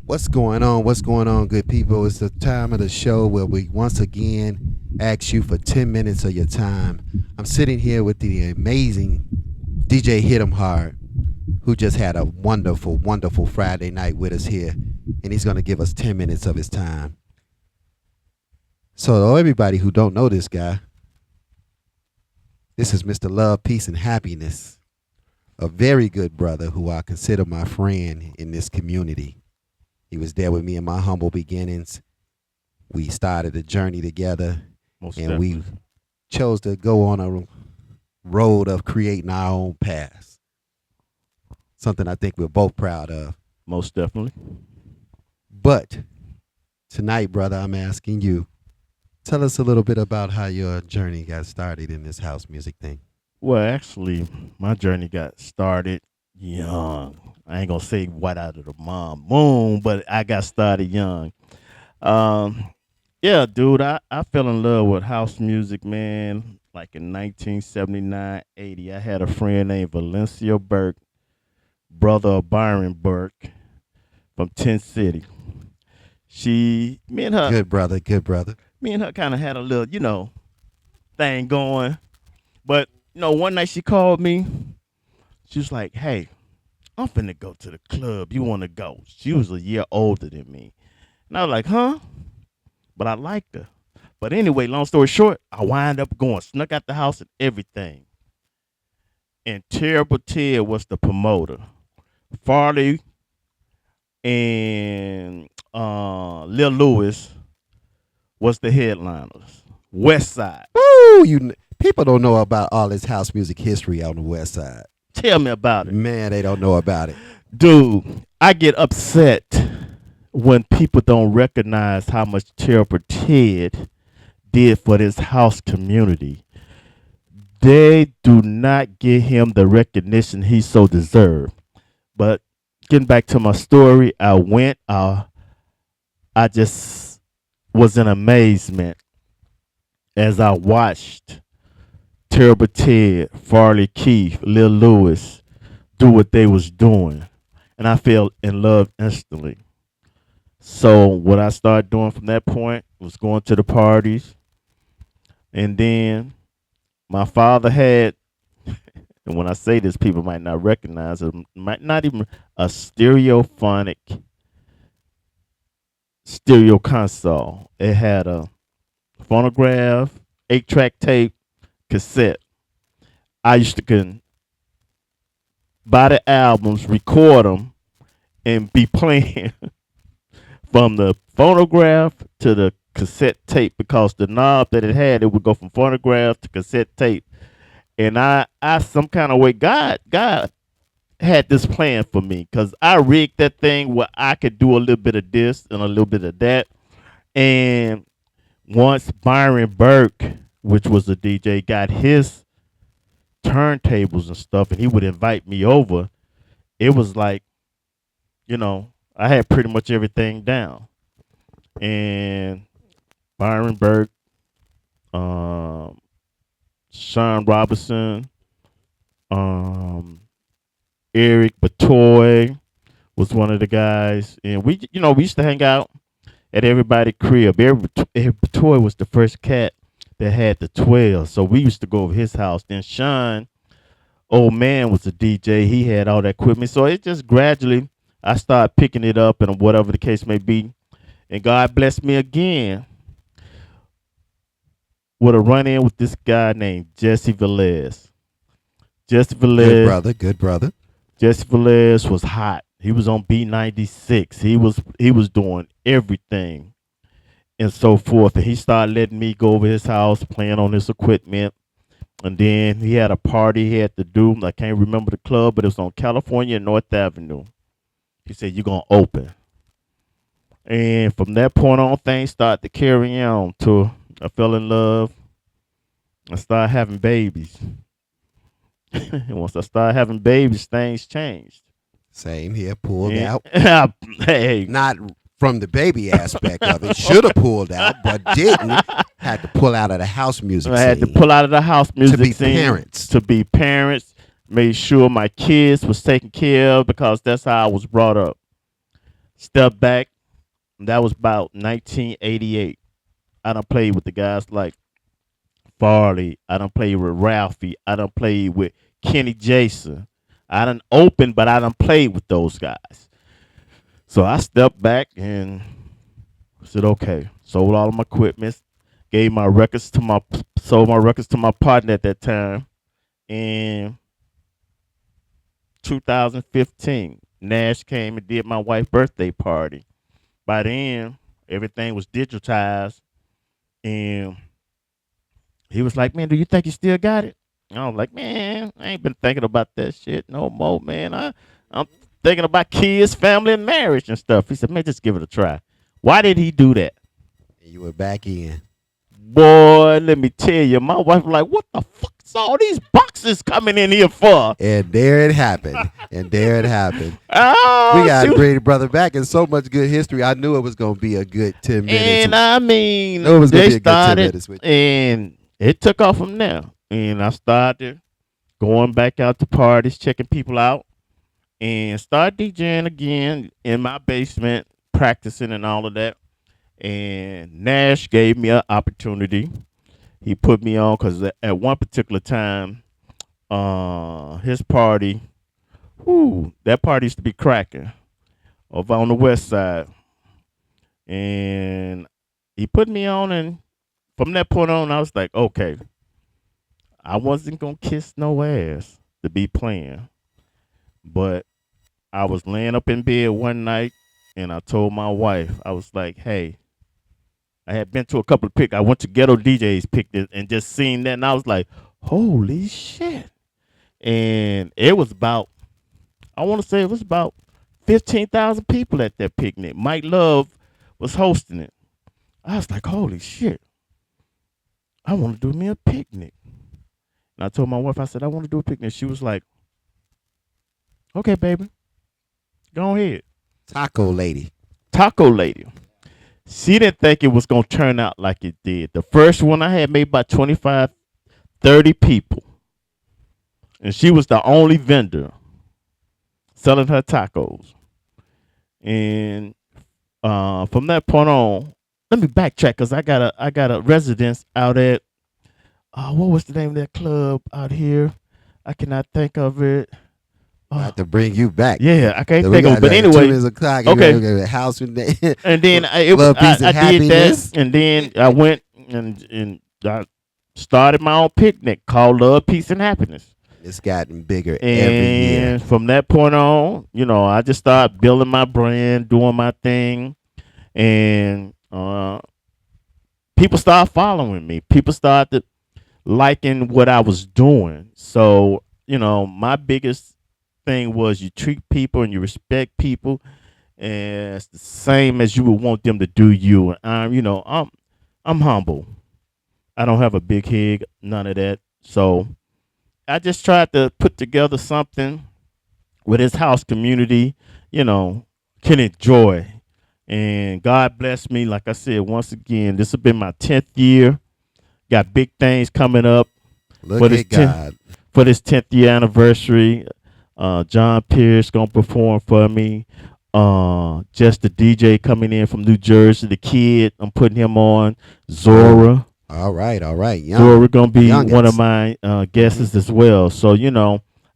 What's going on? What's going on, good people? It's the time of the show where we once again ask you for 10 minutes of your time. I'm sitting here with the amazing DJ Hit 'em Hard, who just had a wonderful, wonderful Friday night with us here, and he's going to give us 10 minutes of his time. So, everybody who don't know this guy, this is Mr. Love, Peace, and Happiness, a very good brother who I consider my friend in this community. He was there with me in my humble beginnings. We started a journey together, Most and we definitely. chose to go on a road of creating our own paths. Something I think we're both proud of. Most definitely. But tonight, brother, I'm asking you, tell us a little bit about how your journey got started in this house music thing. Well, actually, my journey got started young. I ain't gonna say what out of the mom moon, but I got started young. Um, yeah, dude, I fell in love with house music, man. Like in 1979, 80. I had a friend named Valencia Burke, brother of Byron Burke from Tent City. She, me and her, Good brother, good brother. me and her kind of had a little, thing going. But one night she called me. She was like, "Hey, I'm finna go to the club. You wanna go?" She was a year older than me, and I was like, "Huh?" But I liked her. But anyway, long story short, I wind up going, snuck out the house and everything. And Terrible Ted was the promoter. Farley and Lil Lewis was the headliners. West Side. Woo! People don't know about all this house music history on the West Side. Tell me about it. Man, they don't know about it. Dude, I get upset when people don't recognize how much Terrible Ted did for this house community. They do not give him the recognition he so deserved. But getting back to my story, I just was in amazement as I watched Terrible Ted, Farley Keith, Lil Lewis do what they was doing. And I fell in love instantly. So what I started doing from that point was going to the parties. And then my father had, and when I say this, people might not recognize it, might not even a stereophonic stereo console. It had a phonograph, 8-track tape, cassette. I used to buy the albums, record them, and be playing from the phonograph to the cassette tape because the knob that it had, it would go from phonograph to cassette tape. And I some kind of way, God had this plan for me because I rigged that thing where I could do a little bit of this and a little bit of that. And once Byron Burke, which was a DJ, got his turntables and stuff, and he would invite me over, it was like, I had pretty much everything down. And Byron Burke, um, Sean Robinson, um, Eric Batoy was one of the guys, and we used to hang out at everybody's crib. Eric Batoy was the first cat that had the 12, so we used to go over his house. Then Sean, old man, was a DJ. He had all that equipment, so it just gradually I started picking it up, and whatever the case may be. And God blessed me again with a run in with this guy named Jesse Velez. Jesse Good Velez, brother, good brother. Jesse Velez was hot. He was on B96. He was doing everything and so forth. And he started letting me go over his house, playing on his equipment. And then he had a party he had to do. I can't remember the club, but it was on California and North Avenue. He said, "You're gonna open." And from that point on, things started to carry on to I fell in love. I started having babies. And once I started having babies, things changed. Same here, pulled And out. hey, Not from the baby aspect of it. Should have pulled out, but didn't. Had to pull out of the house music I had to scene pull out of the house to music be scene parents. to be parents. Made sure my kids was taken care of because that's how I was brought up. Step back. That was about 1988. I done played with the guys like Farley. I done played with Ralphie. I done played with Kenny Jason. I done opened, but I done played with those guys. So I stepped back and said, okay, sold all of my equipment, gave my records to my sold my records to my partner at that time. In 2015, Nash came and did my wife's birthday party. By then, everything was digitized, and he was like, "Man, do you think you still got it?" And I was like, "Man, I ain't been thinking about that shit no more, man. I'm thinking about kids, family, and marriage and stuff." He said, "Man, just give it a try." Why did he do that? And you were back in. Boy, let me tell you, my wife was like, "What the fuck is all these boxes coming in here for?" And there it happened. And there it happened. We Oh, got to shoot. bring the brother back and so much good history. I knew it was going to be a good 10 minutes. And I mean, Knew it was going to they be a good 10 started, minutes with you. and it took off from there. And I started going back out to parties, checking people out, and started DJing again in my basement, practicing and all of that. And Nash gave me an opportunity. He put me on because at one particular time, his party, that party used to be cracking over on the west side. And he put me on, and from that point on, I was like, okay, I wasn't gonna kiss no ass to be playing, but I was laying up in bed one night, and I told my wife, I was like, hey, I had been to a couple of I went to Ghetto DJs picnic and just seen that, and I was like, holy shit! And it was about, I want to say it was about 15,000 people at that picnic. Mike Love was hosting it. I was like, holy shit! I want to do me a picnic. And I told my wife, I said, I want to do a picnic. She was like, okay, baby, go ahead. Taco lady. Taco lady. She didn't think it was going to turn out like it did. The first one I had made about 25, 30 people. And she was the only vendor selling her tacos. And from that point on, let me backtrack because I got a residence out at what was the name of that club out here? I cannot think of it. I have to bring you back. Yeah, I can't So we think of got it. But like anyway, 2 minutes o'clock. okay. You got a house with that. And then Love, peace, and I did happiness. that, and then I went and I started my own picnic called Love, Peace, and Happiness. It's gotten bigger every year. And from that point on, I just started building my brand, doing my thing, and people started following me. People started liking what I was doing. So, my biggest thing was you treat people and you respect people, and it's the same as you would want them to do you. And I'm humble. I don't have a big head, none of that. So I just tried to put together something where this house community, can enjoy. And God bless me. Like I said, once again, this has been my 10th year. Got big things coming up Look for this at God. for this 10th year anniversary. John Pierce gonna perform for me. Just the DJ coming in from New Jersey, the kid, I'm putting him on. Zora. All right. Zora gonna be youngins. one of my guests as well. So,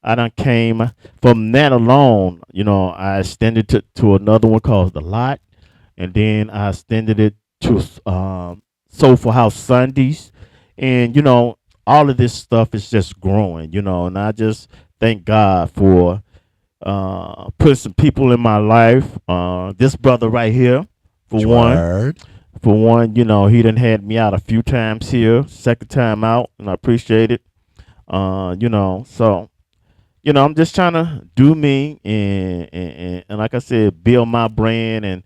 I done came from that alone, I extended to another one called The Lot, and then I extended it to Soulful House Sundays. And, all of this stuff is just growing, and I just thank God for put some people in my life. This brother right here, for one. Word. For one, he done had me out a few times here. Second time out, and I appreciate it. So I'm just trying to do me and like I said, build my brand and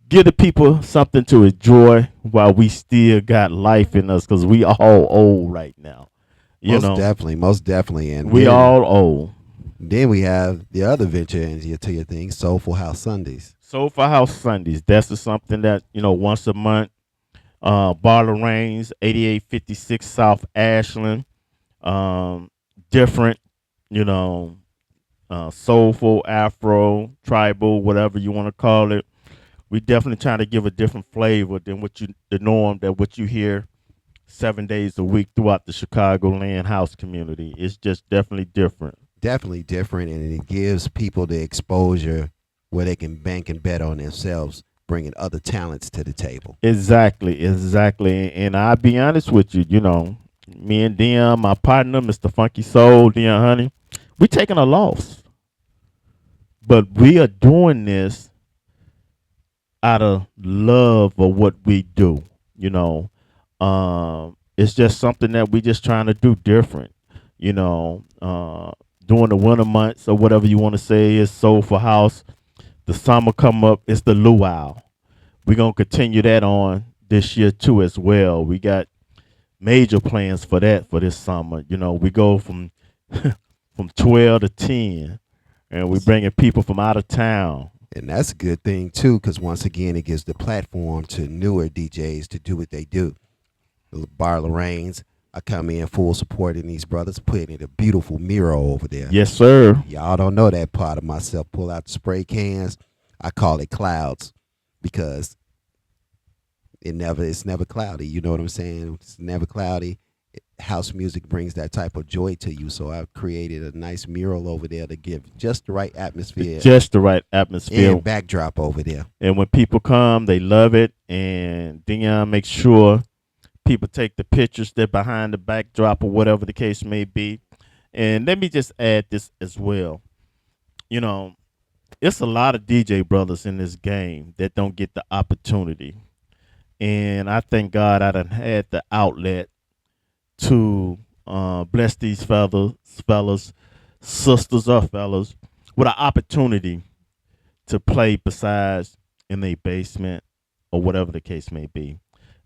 give the people something to enjoy while we still got life in us, because we all old right now. Most definitely. And We then, all old. then we have the other venture into your thing, Soulful House Sundays. Soulful House Sundays. That's just something that, once a month. Bar Lorraine's, 8856 South Ashland. Different, you know, soulful, Afro, tribal, whatever you want to call it. We definitely trying to give a different flavor than the norm that what you hear 7 days a week throughout the Chicagoland house community. It's just definitely different. Definitely different, and it gives people the exposure where they can bank and bet on themselves, bringing other talents to the table. Exactly, exactly. And I'll be honest with you, me and Dion, my partner, Mr. Funky Soul, Dion Honey, we taking a loss. But we are doing this out of love of what we do. You know, it's just something that we just trying to do different. You know, during the winter months or whatever you want to say is Soulful House. The summer come up, it's the luau. We're gonna continue that on this year too as well. We got major plans for that for this summer. We go from from 12 to 10, and we bringing people from out of town. And that's a good thing too, because once again, it gives the platform to newer DJs to do what they do. Bar Lorraine's, I come in full supporting these brothers, putting in a beautiful mural over there. Yes, sir. Y'all don't know that part of myself. Pull out the spray cans. I call it clouds because it's never cloudy. You know what I'm saying? It's never cloudy. House music brings that type of joy to you. So I've created a nice mural over there to give just the right atmosphere Just the right atmosphere. and backdrop over there. And when people come, they love it. And Dion makes sure people take the pictures that behind the backdrop or whatever the case may be. And let me just add this as well. You know, it's a lot of DJ brothers in this game that don't get the opportunity. And I thank God I done had the outlet to bless these fellas, sisters or fellas, with an opportunity to play besides in their basement or whatever the case may be,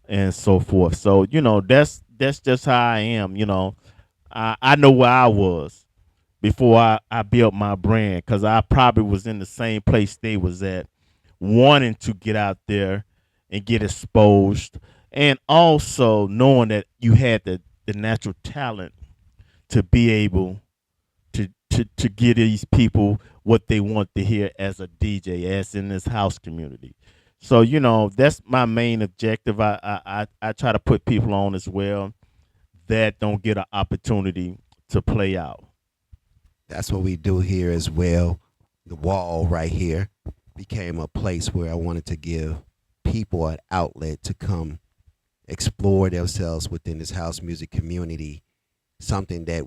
and so forth. So that's just how I am. I know where I was before I built my brand, because I probably was in the same place they was at, wanting to get out there and get exposed, and also knowing that you had the natural talent to be able to give these people what they want to hear as a DJ, as in this house community. So that's my main objective. I try to put people on as well that don't get an opportunity to play out. That's what we do here as well. The wall right here became a place where I wanted to give people an outlet to come explore themselves within this house music community, something that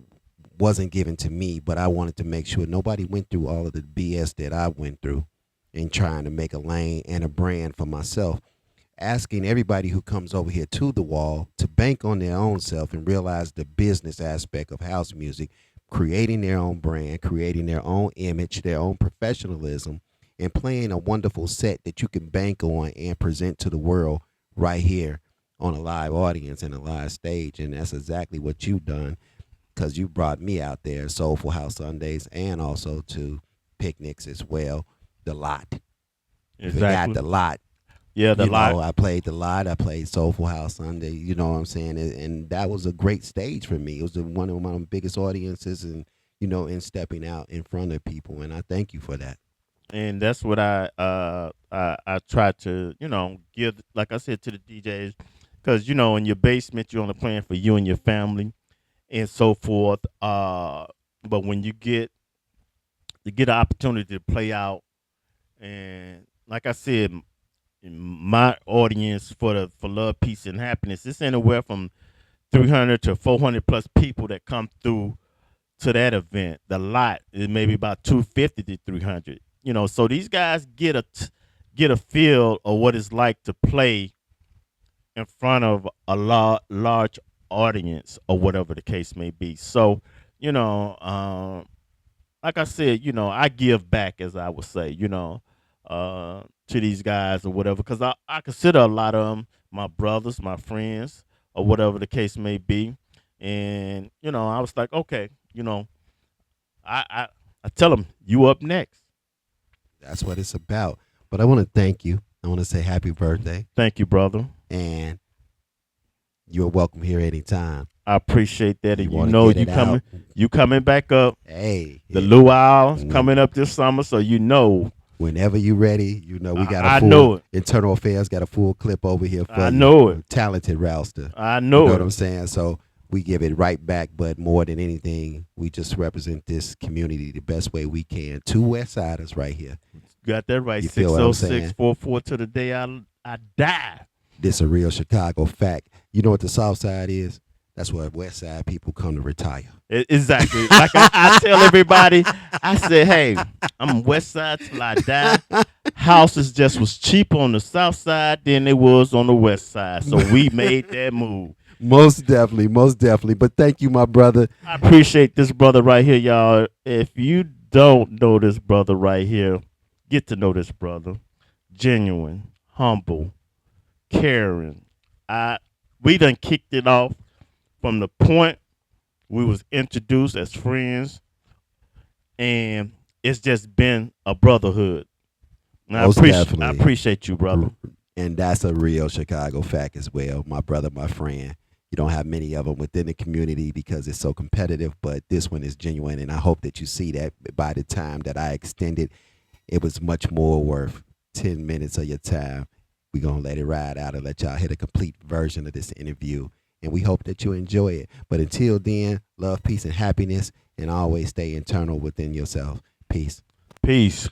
wasn't given to me, but I wanted to make sure nobody went through all of the BS that I went through in trying to make a lane and a brand for myself. Asking everybody who comes over here to the wall to bank on their own self and realize the business aspect of house music, creating their own brand, creating their own image, their own professionalism, and playing a wonderful set that you can bank on and present to the world right here on a live audience and a live stage. And that's exactly what you've done, because you brought me out there Soulful House Sundays and also to picnics as well. The lot. You forgot Exactly. the lot. Yeah, the lot. I played the lot. I played Soulful House Sunday. You know what I'm saying? And that was a great stage for me. It was one of my biggest audiences, and in stepping out in front of people. And I thank you for that. And that's what I try to give, like I said, to the DJs, because in your basement you're only playing for you and your family and so forth. But when you get an opportunity to play out, and like I said, my audience for love, peace, and happiness, it's anywhere from 300 to 400 plus people that come through to that event. The lot is maybe about 250 to 300. So these guys get a feel of what it's like to play in front of a large audience or whatever the case may be. So, you know, like I said, I give back, as I would say, to these guys or whatever, because I consider a lot of them my brothers, my friends, or whatever the case may be. And, I was like, okay, I, I, I tell them, you up next. That's what it's about. But I want to thank you. I want to say happy birthday. Thank you, brother. And You're welcome here anytime. I appreciate that, You and you want to know get it out? you coming back up. Hey, The luau's when, coming up this summer, so you know. whenever you ready, we got a I full know it. internal affairs, got a full clip over here for I you. know it. Talented Rouster. I You know know it. what I'm saying? So we give it right back, but more than anything, we just represent this community the best way we can. Two West Siders right here. Got that right. You feel what I'm saying? 60644 to the day I die. This a real Chicago fact. You know what the South Side is? That's where West Side people come to retire. Exactly. Like I tell everybody, I said, hey, I'm West Side till I die. Houses just was cheaper on the South Side than it was on the West Side. So we made that move. Most definitely, most definitely. But thank you, my brother. I appreciate this brother right here, y'all. If you don't know this brother right here, get to know this brother. Genuine, humble, caring. We done kicked it off from the point we was introduced as friends, and it's just been a brotherhood. And I Definitely. appreciate you, brother. And that's a real Chicago fact as well, my brother, my friend. You don't have many of them within the community because it's so competitive, but this one is genuine, and I hope that you see that by the time that I extended, it was much more worth 10 minutes of your time. We're going to let it ride out and let y'all hear a complete version of this interview, and we hope that you enjoy it. But until then, love, peace, and happiness, and always stay internal within yourself. Peace. Peace.